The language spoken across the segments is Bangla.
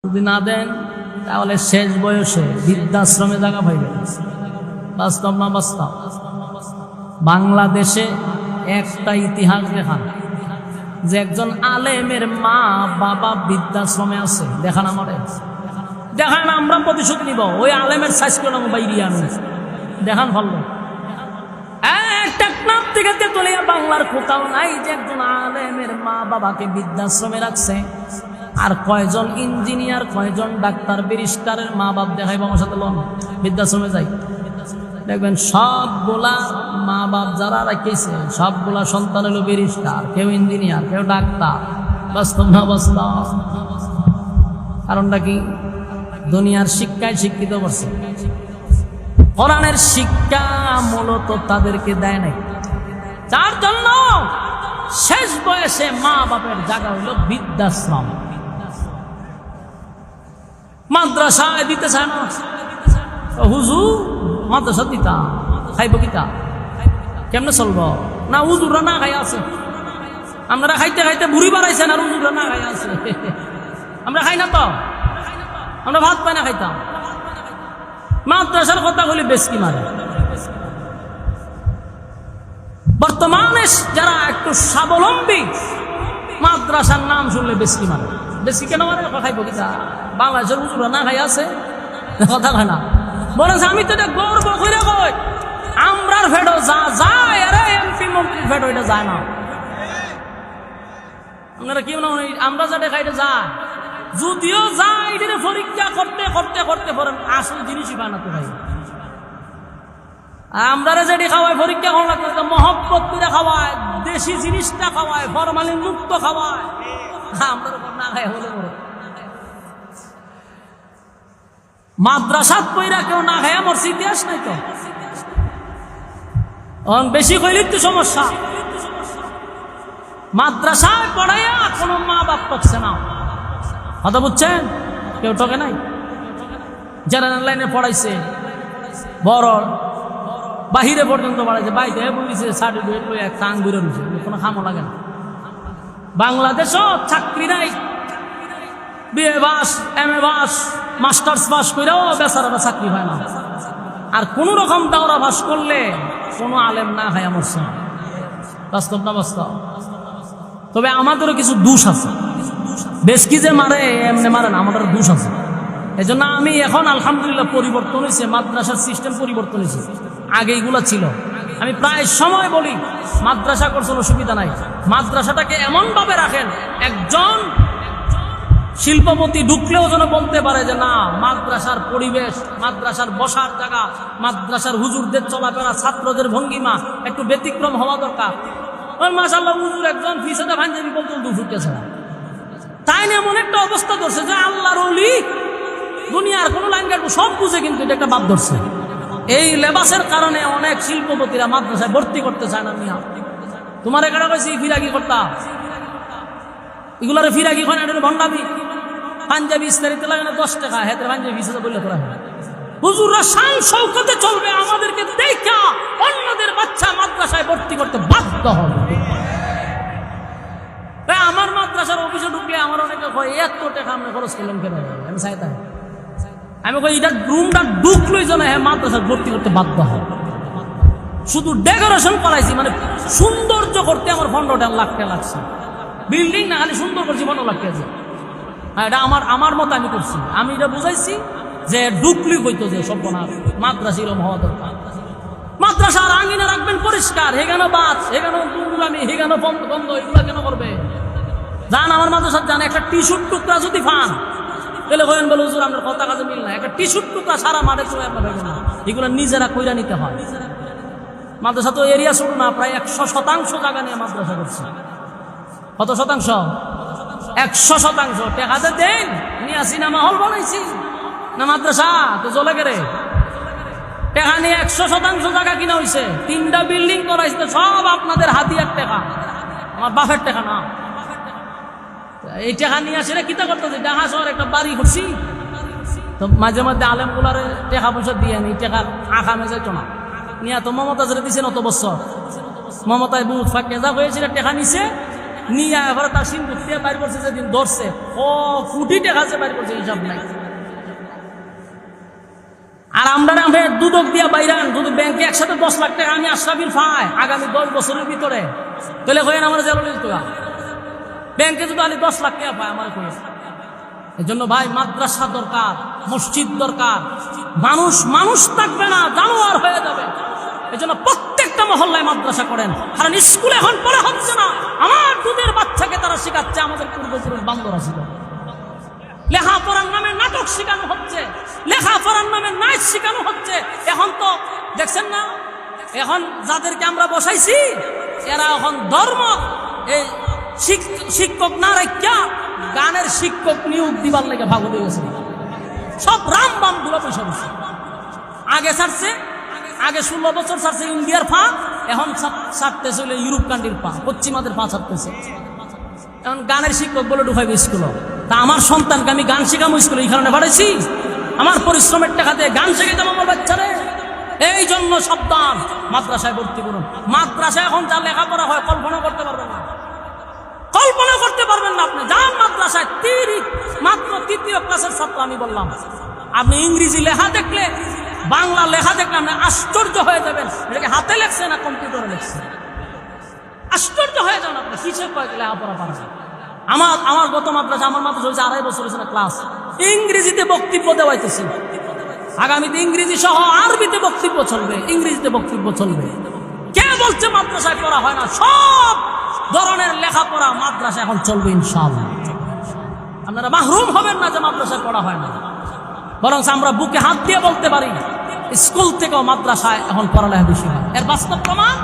যদি না দেন তাহলে শেষ বয়সে বৃদ্ধাশ্রমে জায়গা পাইবেন। বাস্তব না বাস্তব? বাংলাদেশে একটা ইতিহাস দেখান যে একজন আলেমের মা বাবা বৃদ্ধাশ্রমে আছে, দেখান আমারে, দেখান, আমরা প্রতিশোধ নিব। ওই আলেমের সাইজ করে নাম বাইরে আমি দেখান ভালো। টেকনাফ থেকে তেতুলিয়া বাংলার কোথাও নাই যে একজন আলেমের মা বাবাকে বৃদ্ধাশ্রমে রাখছে। আর কয়জন ইঞ্জিনিয়ার, কয়জন ডাক্তার, ব্যারিস্টারের মা বাপ দেখাইব আমার সাথে লোন বৃদ্ধাশ্রমে যাই, দেখবেন সবগুলা মা বাপ যারা রাখিয়েছে সবগুলা সন্তান হলো ব্যারিস্টার, কেউ ইঞ্জিনিয়ার, কেউ ডাক্তার। বাস্তব না বাস্তব? কারণটা কি? দুনিয়ার শিক্ষায় শিক্ষিত করছে, কোরআনের শিক্ষা মূলত তাদেরকে দেয় নাই। যার জন্য শেষ বয়সে মা বাপের জায়গা হইল বৃদ্ধাশ্রম। মাদ্রাসায় দিতে চায় না, হুজুর মাদ্রাসা দিতা খাইব কিতা, কেমনে চলব? না হুজুররা না খাই আছে, আমরা খাইতে খাইতে বুড়ি বাড়াইছেন আর হুজুররা না খাই আছে। আমরা খাই না তো, আমরা ভাত পাই না খাইতাম। মাদ্রাসার কথা বলি বেশকি মারে। বর্তমানে যারা একটু স্বাবলম্বী মাদ্রাসার নাম শুনলে বেশকি মারে। বেশি কেন মারে? খাইব কিতা, বাংলাদেশের হুজুররা না খাই আছে, কথা হয় না। বলেছে আমি তো এটা গর্ব করে কই, আমরার ফেডো যা যায়, আরে এমপি মন্ত্রীর ফেডো এটা যায় না। আপনারা কি মনে হয় আমরা যাতে খাইতে যায়? যদিও যায় এটা পরীক্ষা করতে করতে করতে পড়েন আসল জিনিসই বানাতে ভাই। আমরা যেটি খাওয়াই পরীক্ষা করা লাগবে, মহব্বত করে খাওয়ায়, দেশি জিনিসটা খাওয়ায়, ফরমালিন মুক্ত খাওয়ায়। আমরা না খাই হলে মাদ্রাসাত কইরা কেউ না খায় মরছে, ইতিহাস নাই তো। বেশি কইলে তো সমস্যা। মাদ্রাসায় পড়াইয়া কোনো মা বাপ টকছে না, কথা বুঝছেন? কেউ টকে নাই। জেনারেল লাইনে পড়াইছে, বড় বাহিরে পর্যন্ত পড়াইছে, বাইরে বলিছে সার্টিফিকেট লই এক টাং বেরো নিছে, কোনো খামও লাগে না। বাংলাদেশও চাকরি নাই, BA pass, MA pass, masters pass করেও বেচারারা চাকরি হয় না। আর কোন রকম দাওরা পাস করলে কোনো আলেম না খায় মরছে না। বাস্তব না বাস্তব? তবে আমাদেরও কিছু দোষ আছে। বেশ কি যে মারে এমনি মারে না, আমাদের দোষ আছে। এই জন্য আমি এখন আলহামদুলিল্লাহ পরিবর্তন হয়েছে, মাদ্রাসার সিস্টেম পরিবর্তন হয়েছে। আগে এইগুলো ছিল। আমি প্রায় সময় বলি মাদ্রাসা করছেন অসুবিধা নাই, মাদ্রাসাটাকে এমন ভাবে রাখেন একজন শিল্পপতি ঢুকলেও যেন বলতে পারে যে না, মাদ্রাসার পরিবেশ, মাদ্রাসার বসার জায়গা, মাদ্রাসার হুজুরদের চলাফেরা, ছাত্রদের ভঙ্গিমা একটু ব্যতিক্রম হওয়া দরকার। মাশাআল্লাহ হুজুর একজন ফিসেদা পাঞ্জাবি বলতেন দুফুটকেছে না, তাই না? এমন একটা অবস্থা ধরছে যে আল্লাহর ওলি দুনিয়ার কোন লাইনটা সব বুঝে, কিন্তু এটা একটা বাদ ধরছে। এই লেবাসের কারণে অনেক শিল্পপতিরা মাদ্রাসায় ভর্তি করতে চায় না। মিয়া তোমার এখানে কইছি ফিরাকি করতা, এগুলারে ফিরাকি হয় না, এটা ভণ্ডামি। পাঞ্জাবি ইস্তারিতে লাগে না 10 টাকা, হেতের পাঞ্জাবি ফিসে বললে তোরা হুজুররা শান শৌকতে চলবে, আমাদেরকে দেখা অন্যদের বাচ্চা মাদ্রাসায় ভর্তি করতে বাধ্য হবে। আমার মাদ্রাসার অফিসে ঢুকলে আমার অনেকে কয় এত টাকা আমরা খরচ করলাম কেন? আমি চাইতাম, আমি কই এটা রুমটা ঢুকলোই যেন হ্যাঁ মাদ্রাসায় ভর্তি করতে বাধ্য হয়। শুধু ডেকোরেশন করাইছি, মানে সৌন্দর্য করতে আমার 15 লাখ টাকা লাগছে। বিল্ডিং না খালি সুন্দর করছি, 15 লাখ টাকা। হ্যাঁ, এটা আমার মতো আমি করছি। আমি এটা বুঝাইছি যে ঢুকলি কইতো যে সব মাদ্রাসা এরকম হওয়া দরকার। মাদ্রাসার আঙিনা রাখবেন পরিষ্কার, হেগানো বাস, হেগানো দুর্গামি, হেগানো বন্ধ, এগুলো কেন করবে? যান আমার মাদ্রাসার যান, একটা টিস্যুর টুকরা যদি ফান তাহলে করেন বলে হুজুর আপনার কথা কাজে মিল না। একটা টিস্যুর টুকরা সারা মাঠে চলে আপনার ভাবেন না, এগুলো নিজেরা কইরা নিতে হয়। মাদ্রাসা তো এরিয়া ছোট না, প্রায় 100% জায়গা নিয়ে মাদ্রাসা করছে। কত শতাংশ? 100%। টেকাতে দেন নিয়ে সিনেমা হল বানাইছি না, মাদ্রাসা তো চলে গেলে টেকা নিয়ে 100% জায়গা কিনা হয়েছে, 3টা বিল্ডিং করাইছে, সব আপনাদের হাতিয়ার টাকা, আমার বাপের টাকা না। এই টাকা নিয়ে আসলে কিতা করতেছে, ঢাকা শহর একটা বাড়ি করছি তো মাঝে মধ্যে আলেম গুলারে টাকা পয়সা দিয়ে নি, টাকা আঁকা মেজাই তো না নিয়ে তো মমতাজরে দিছে অত বছর। মমতায় বুথ ফাঁকে যা হয়েছিল টাকা নিছে, নিয়ে এবার তার সিন্ধুক দিয়ে বাইর করছে, যেদিন ধরছে ও কোটি টাকা আছে বাইর করছে, হিসাব নাই। আর আমরা দুদক দিয়া বাইরান, যদি ব্যাংকে একসাথে 10 লাখ টাকা আমি আশরাফির পাই আগামী 10 বছরের ভিতরে, তাহলে কয়েন আমার জেল ব্যাংকে যদি আমি 10 লাখ টাকা পাই আমার কয়ে। এই জন্য ভাই মাদ্রাসা দরকার, মসজিদ দরকার। মানুষ মানুষ থাকবে না, জানোয়ার হয়ে যাবে। এই জন্য প্রত্যেকটা মহল্লায় মাদ্রাসা করেন, কারণ স্কুলে এখন পড়া হচ্ছে না। আমার দুধের বাচ্চাকে তারা শেখাচ্ছে আমাদের পূর্বপুরুষ বান্দরা ছিল। লেখাপড়ার নামে নাটক শেখানো হচ্ছে, লেখাপড়ার নামে নাচ শেখানো হচ্ছে। এখন তো দেখছেন না, এখন যাদেরকে আমরা বসাইছি এরা এখন ধর্ম এই শিক্ষক না রাখা গানের শিক্ষক নিয়োগ দিবার লেগে ভাগ হয়ে গেছে। সব রাম বাম গুলো পয়সা দিচ্ছে। আগে ছাড়ছে, আগে 16 বছর ছাড়ছে ইন্ডিয়ার পা, এখন ছাড়তেছে হলো ইউরোপ কান্ট্রির পা, পশ্চিমাদের পা ছাড়তেছে। এখন গানের শিক্ষক বলে ঢুকাইবে স্কুল। তা আমার সন্তানকে আমি গান শেখাবো স্কুলে, এই কারণে পাঠাইছি। আমার পরিশ্রমের টাকা দিয়ে গান শেখাইতাম আমার বাচ্চারে। এই জন্য সাবধান, মাদ্রাসায় ভর্তি করুন। মাদ্রাসায় এখন যা লেখাপড়া হয় কল্পনা করতে পারবেন না, কল্পনা করতে পারবেন না। আপনি যান মাদ্রাসায়, মাত্র 3য় ক্লাসের ছাত্র আমি বললাম, আপনি ইংরেজি লেখা দেখলে, বাংলা লেখা দেখলে আপনি আশ্চর্য হয়ে যাবেন। এটাকে হাতে লেখছে না কম্পিউটারে লেখছে, আশ্চর্য হয়ে যান আপনি। কিসের কয়েক লেখাপড়া পারেন। আমার গত মাদ্রাসা, আমার মাদ্রাসা হয়েছে 2.5 বছর হয়েছে না ক্লাস, ইংরেজিতে বক্তব্য দেওয়াইতেছি। আগামীতে ইংরেজি সহ আরবিতে বক্তব্য চলবে, ইংরেজিতে বক্তব্য চলবে। কে বলছে মাদ্রাসায় পড়া হয় না? সব ধরনের লেখাপড়া মাদ্রাসায় এখন চলবে ইনশাআল্লাহ। আপনারা মাহরুম হবেন না যে মাদ্রাসায় পড়া হয় না, বরং আমরা বুকে হাত দিয়ে বলতে পারি স্কুল থেকেও মাদ্রাসায় এখন পড়ালেখা বেশি হয়। এর বাস্তব প্রমাণ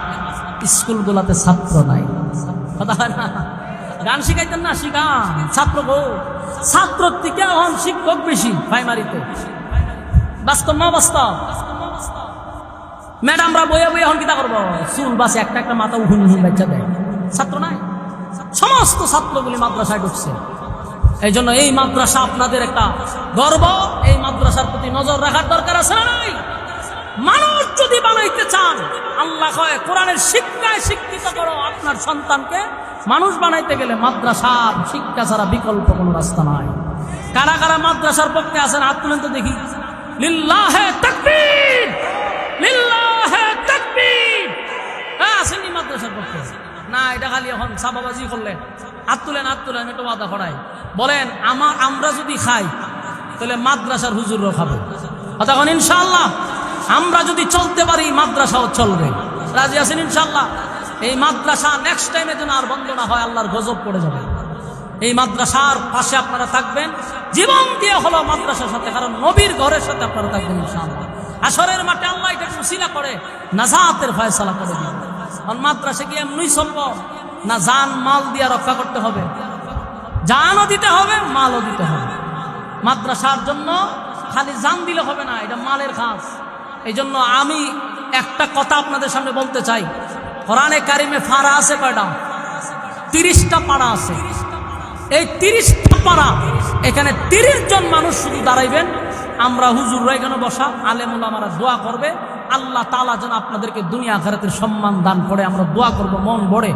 স্কুলগুলোতে ছাত্র নাই। কথা হয় না? গান শিখাইতেন না, শিখান ছাত্র গো। ছাত্র থেকে এখন শিক্ষক বেশি প্রাইমারিতে। বাস্তব না বাস্তব? ম্যাডামরা বইয়া বইয়া এখন কিতা করবো, চুল বাসে একটা একটা মাথা উহুন উহুন বাচ্চা দেয়। ছাত্র নাই, সমস্ত ছাত্রগুলি মাদ্রাসায় ঢুকছে। এই জন্য এই মাদ্রাসা আপনাদের একটা গর্ব। এই মাদ্রাসার প্রতি নজর রাখার দরকার আছে না নাই? মানুষ যদি বানাইতে চান, আল্লাহ কয় কোরআনের শিক্ষায় শিক্ষিত করো আপনার সন্তানকে। মানুষ বানাইতে গেলে মাদ্রাসার শিক্ষা ছাড়া বিকল্প কোনো রাস্তা নাই। কারা কারা মাদ্রাসার পক্ষে আছেন হাত তুলেন তো দেখি। লিল্লাহে তাকবীর, লিল্লাহে তাকবীর। হ্যাঁ, আসেনি মাদ্রাসার পক্ষে? না, এটা খালি এখন সাবাবাজি করলে। হাত তুলেন, হাত তুলেন, একটু ওয়াদা করাই। বলেন আমরা যদি খাই তাহলে মাদ্রাসার হুজুরও খাবে। তখন ইনশাআল্লাহ আমরা যদি চলতে পারি মাদ্রাসাও চলবে। রাজি আছেন ইনশাআল্লাহ? এই মাদ্রাসা নেক্সট টাইমে যেন আর বন্ধ না হয়, আল্লাহর গজব পড়ে যাবে। এই মাদ্রাসার পাশে আপনারা থাকবেন, জীবন দিয়ে হলো মাদ্রাসার সাথে, কারণ নবীর ঘরের সাথে আপনারা থাকবেন ইনশাআল্লাহ। আসরের মাঠে আল্লাহ এটা উসিলা করে নাজাতের ফয়সালা করে দিবেন। কারণ মাদ্রাসা কি এমনি চলবো না? জান মাল দিয়ে রক্ষা করতে হবে, জানও দিতে হবে, মালও দিতে হবে। মাদ্রাসার জন্য খালি জান দিলে হবে না, এটা মালের কাজ। এই জন্য আমি একটা কথা আপনাদের সামনে বলতে চাই। কোরআনে কারিমে ফারা আছে কয়টা? 30টা পারা আছে। এই 30টা পারা, এখানে 30 জন মানুষ শুধু দাঁড়াইবেন। আমরা হুজুররা এখানে বসা, আলেম ওলামারা দোয়া করবে, আল্লাহ তাআলা যেন আপনাদেরকে দুনিয়া আখিরাতের সম্মান দান করে। আমরা দোয়া করব মন ভরে।